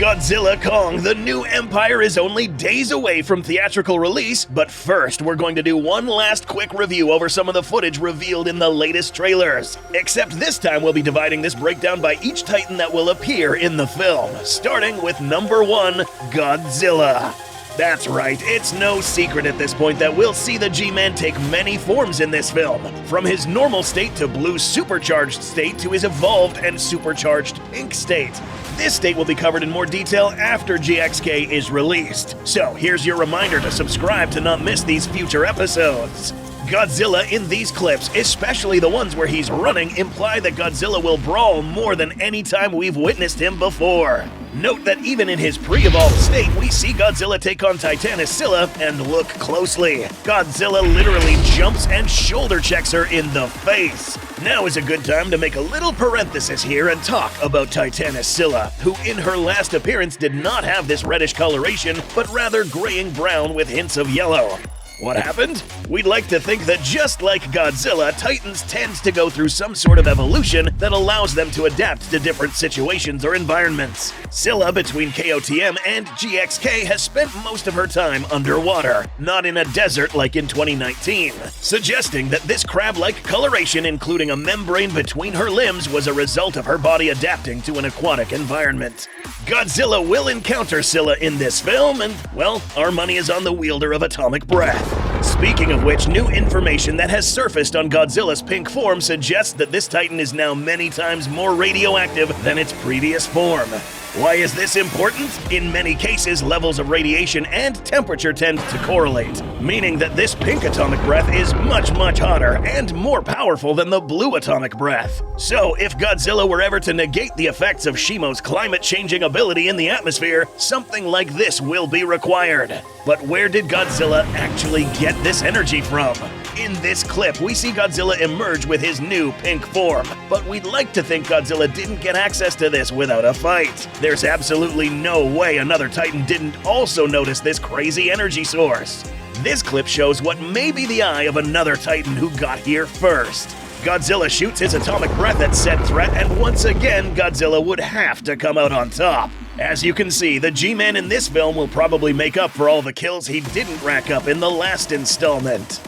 Godzilla Kong: The New Empire is only days away from theatrical release, but first we're going to do one last quick review over some of the footage revealed in the latest trailers. Except this time we'll be dividing this breakdown by each Titan that will appear in the film, starting with number 1, Godzilla. That's right, it's no secret at this point that we'll see the G-Man take many forms in this film, from his normal state to blue supercharged state to his evolved and supercharged pink state. This state will be covered in more detail after GXK is released. So here's your reminder to subscribe to not miss these future episodes. Godzilla in these clips, especially the ones where he's running, imply that Godzilla will brawl more than any time we've witnessed him before. Note that even in his pre-evolved state, we see Godzilla take on Titanus Shimo, and look closely. Godzilla literally jumps and shoulder checks her in the face. Now is a good time to make a little parenthesis here and talk about Titanus Shimo, who in her last appearance did not have this reddish coloration, but rather graying brown with hints of yellow. What happened? We'd like to think that just like Godzilla, Titans tend to go through some sort of evolution that allows them to adapt to different situations or environments. Scylla, between KOTM and GXK, has spent most of her time underwater, not in a desert like in 2019, suggesting that this crab-like coloration, including a membrane between her limbs, was a result of her body adapting to an aquatic environment. Godzilla will encounter Scylla in this film, and, well, our money is on the wielder of atomic breath. Speaking of which, new information that has surfaced on Godzilla's pink form suggests that this Titan is now many times more radioactive than its previous form. Why is this important? In many cases, levels of radiation and temperature tend to correlate, meaning that this pink atomic breath is much hotter and more powerful than the blue atomic breath. So, if Godzilla were ever to negate the effects of Shimo's climate-changing ability in the atmosphere, something like this will be required. But where did Godzilla actually get this energy from? In this clip, we see Godzilla emerge with his new pink form, but we'd like to think Godzilla didn't get access to this without a fight. There's absolutely no way another Titan didn't also notice this crazy energy source. This clip shows what may be the eye of another Titan who got here first. Godzilla shoots his atomic breath at said threat, and once again, Godzilla would have to come out on top. As you can see, the G-Man in this film will probably make up for all the kills he didn't rack up in the last installment.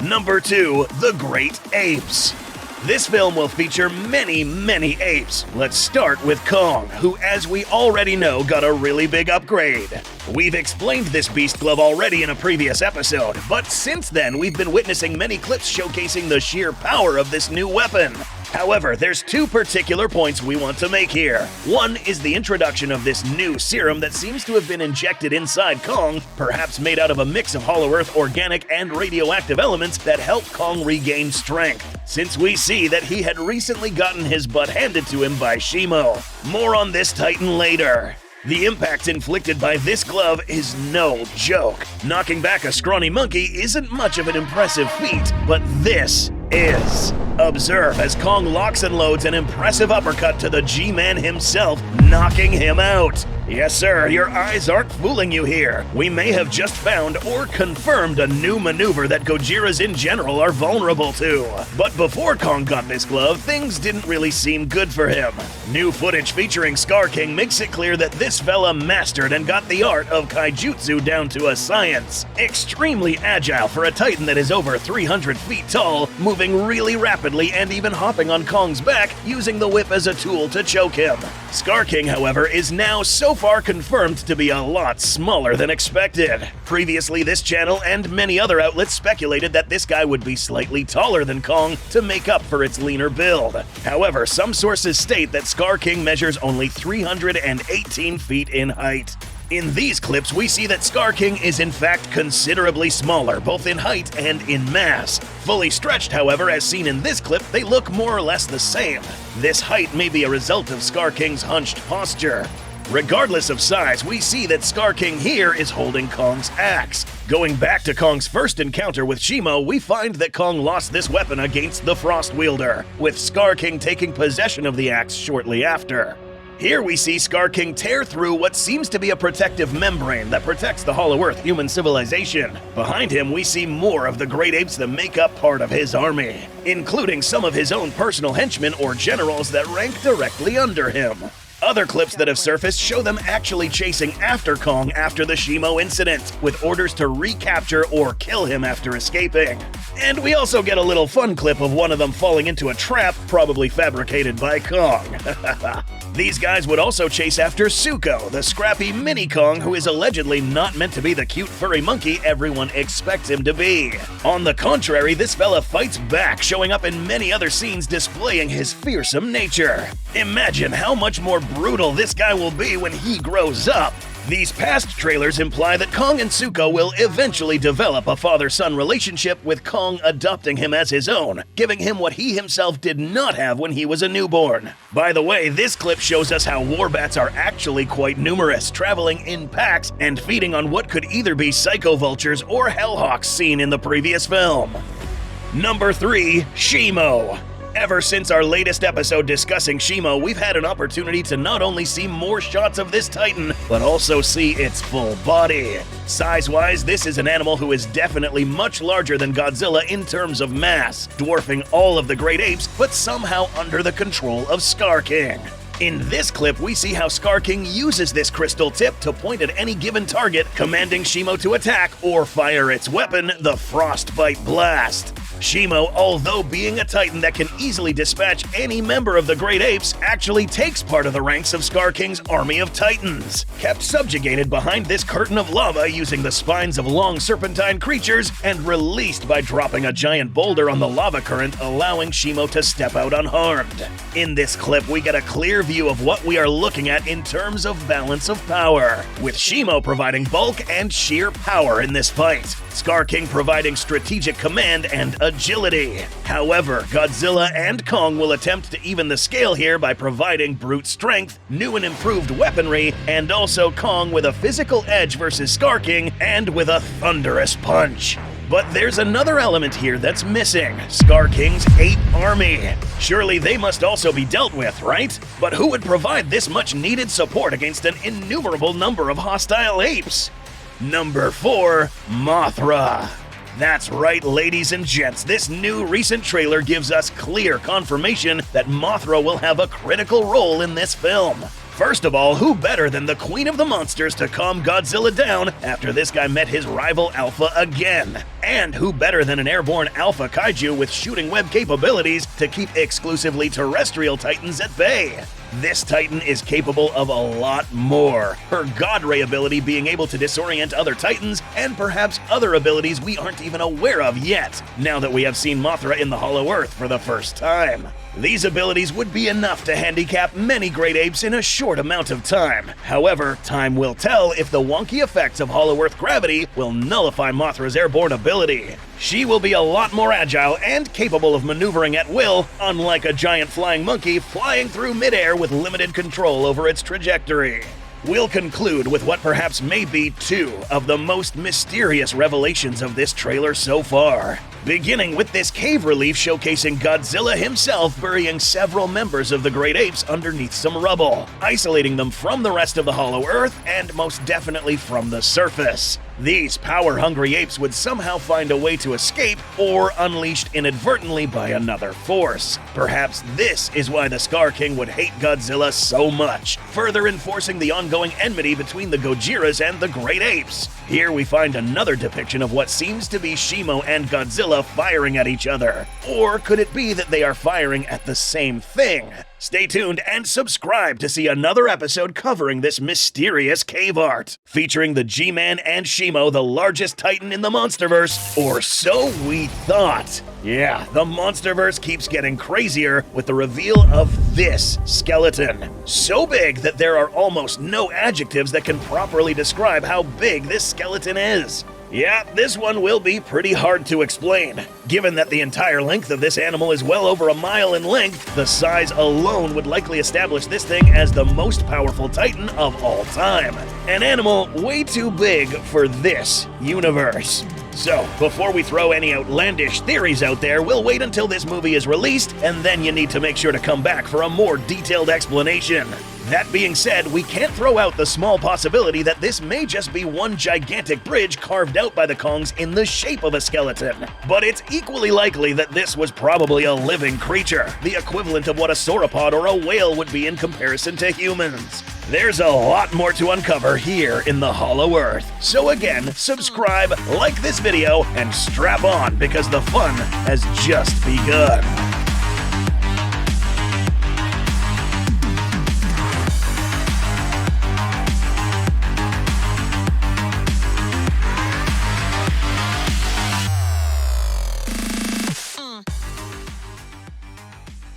Number 2, The Great Apes. This film will feature many apes. Let's start with Kong, who, as we already know, got a really big upgrade. We've explained this beast glove already in a previous episode, but since then we've been witnessing many clips showcasing the sheer power of this new weapon. However, there's 2 particular points we want to make here. One is the introduction of this new serum that seems to have been injected inside Kong, perhaps made out of a mix of Hollow Earth, organic, and radioactive elements that help Kong regain strength, since we see that he had recently gotten his butt handed to him by Shimo. More on this Titan later. The impact inflicted by this glove is no joke. Knocking back a scrawny monkey isn't much of an impressive feat, but this is. Observe as Kong locks and loads an impressive uppercut to the G-Man himself, knocking him out. Yes sir, your eyes aren't fooling you here. We may have just found or confirmed a new maneuver that Gojiras in general are vulnerable to. But before Kong got this glove, things didn't really seem good for him. New footage featuring Scar King makes it clear that this fella mastered and got the art of kaijutsu down to a science. Extremely agile for a Titan that is over 300 feet tall, moving really rapidly and even hopping on Kong's back, using the whip as a tool to choke him. Scar King, however, is now so far confirmed to be a lot smaller than expected. Previously, this channel and many other outlets speculated that this guy would be slightly taller than Kong to make up for its leaner build. However, some sources state that Scar King measures only 318 feet in height. In these clips, we see that Scar King is in fact considerably smaller, both in height and in mass. Fully stretched, however, as seen in this clip, they look more or less the same. This height may be a result of Scar King's hunched posture. Regardless of size, we see that Scar King here is holding Kong's axe. Going back to Kong's first encounter with Shimo, we find that Kong lost this weapon against the Frost Wielder, with Scar King taking possession of the axe shortly after. Here we see Scar King tear through what seems to be a protective membrane that protects the Hollow Earth human civilization. Behind him, we see more of the great apes that make up part of his army, including some of his own personal henchmen or generals that rank directly under him. Other clips that have surfaced show them actually chasing after Kong after the Shimo incident, with orders to recapture or kill him after escaping. And we also get a little fun clip of one of them falling into a trap, probably fabricated by Kong. These guys would also chase after Zuko, the scrappy mini Kong who is allegedly not meant to be the cute furry monkey everyone expects him to be. On the contrary, this fella fights back, showing up in many other scenes displaying his fearsome nature. Imagine how much more brutal this guy will be when he grows up. These past trailers imply that Kong and Zuko will eventually develop a father-son relationship, with Kong adopting him as his own, giving him what he himself did not have when he was a newborn. By the way, this clip shows us how warbats are actually quite numerous, traveling in packs and feeding on what could either be psycho vultures or hellhawks seen in the previous film. Number 3. Shimo. Ever since our latest episode discussing Shimo, we've had an opportunity to not only see more shots of this titan, but also see its full body. Size-wise, this is an animal who is definitely much larger than Godzilla in terms of mass, dwarfing all of the great apes, but somehow under the control of Scar King. In this clip, we see how Scar King uses this crystal tip to point at any given target, commanding Shimo to attack or fire its weapon, the Frostbite Blast. Shimo, although being a titan that can easily dispatch any member of the great apes, actually takes part of the ranks of Scar King's army of titans, kept subjugated behind this curtain of lava using the spines of long serpentine creatures, and released by dropping a giant boulder on the lava current, allowing Shimo to step out unharmed. In this clip, we get a clear view of what we are looking at in terms of balance of power, with Shimo providing bulk and sheer power in this fight, Scar King providing strategic command and agility. However, Godzilla and Kong will attempt to even the scale here by providing brute strength, new and improved weaponry, and also Kong with a physical edge versus Scar King and with a thunderous punch. But there's another element here that's missing: Scar King's ape army. Surely they must also be dealt with, right? But who would provide this much needed support against an innumerable number of hostile apes? Number 4. Mothra. That's right, ladies and gents, this new recent trailer gives us clear confirmation that Mothra will have a critical role in this film. First of all, who better than the Queen of the Monsters to calm Godzilla down after this guy met his rival Alpha again? And who better than an airborne Alpha kaiju with shooting web capabilities to keep exclusively terrestrial titans at bay? This titan is capable of a lot more, her God Ray ability being able to disorient other titans, and perhaps other abilities we aren't even aware of yet, now that we have seen Mothra in the Hollow Earth for the first time. These abilities would be enough to handicap many great apes in a short amount of time. However, time will tell if the wonky effects of Hollow Earth gravity will nullify Mothra's airborne ability. She will be a lot more agile and capable of maneuvering at will, unlike a giant flying monkey flying through midair with limited control over its trajectory. We'll conclude with what perhaps may be 2 of the most mysterious revelations of this trailer so far. Beginning with this cave relief showcasing Godzilla himself burying several members of the great apes underneath some rubble, isolating them from the rest of the Hollow Earth and most definitely from the surface. These power-hungry apes would somehow find a way to escape, or unleashed inadvertently by another force. Perhaps this is why the Scar King would hate Godzilla so much, further enforcing the ongoing enmity between the Gojiras and the great apes. Here we find another depiction of what seems to be Shimo and Godzilla firing at each other. Or could it be that they are firing at the same thing? Stay tuned and subscribe to see another episode covering this mysterious cave art, featuring the G-Man and Shimo, the largest titan in the Monsterverse, or so we thought. Yeah, the Monsterverse keeps getting crazier with the reveal of this skeleton. So big that there are almost no adjectives that can properly describe how big this skeleton is. Yeah, this one will be pretty hard to explain. Given that the entire length of this animal is well over a mile in length, the size alone would likely establish this thing as the most powerful titan of all time. An animal way too big for this universe. So, before we throw any outlandish theories out there, we'll wait until this movie is released, and then you need to make sure to come back for a more detailed explanation. That being said, we can't throw out the small possibility that this may just be one gigantic bridge carved out by the Kongs in the shape of a skeleton. But it's equally likely that this was probably a living creature, the equivalent of what a sauropod or a whale would be in comparison to humans. There's a lot more to uncover here in the Hollow Earth. So again, subscribe, like this video, and strap on because the fun has just begun.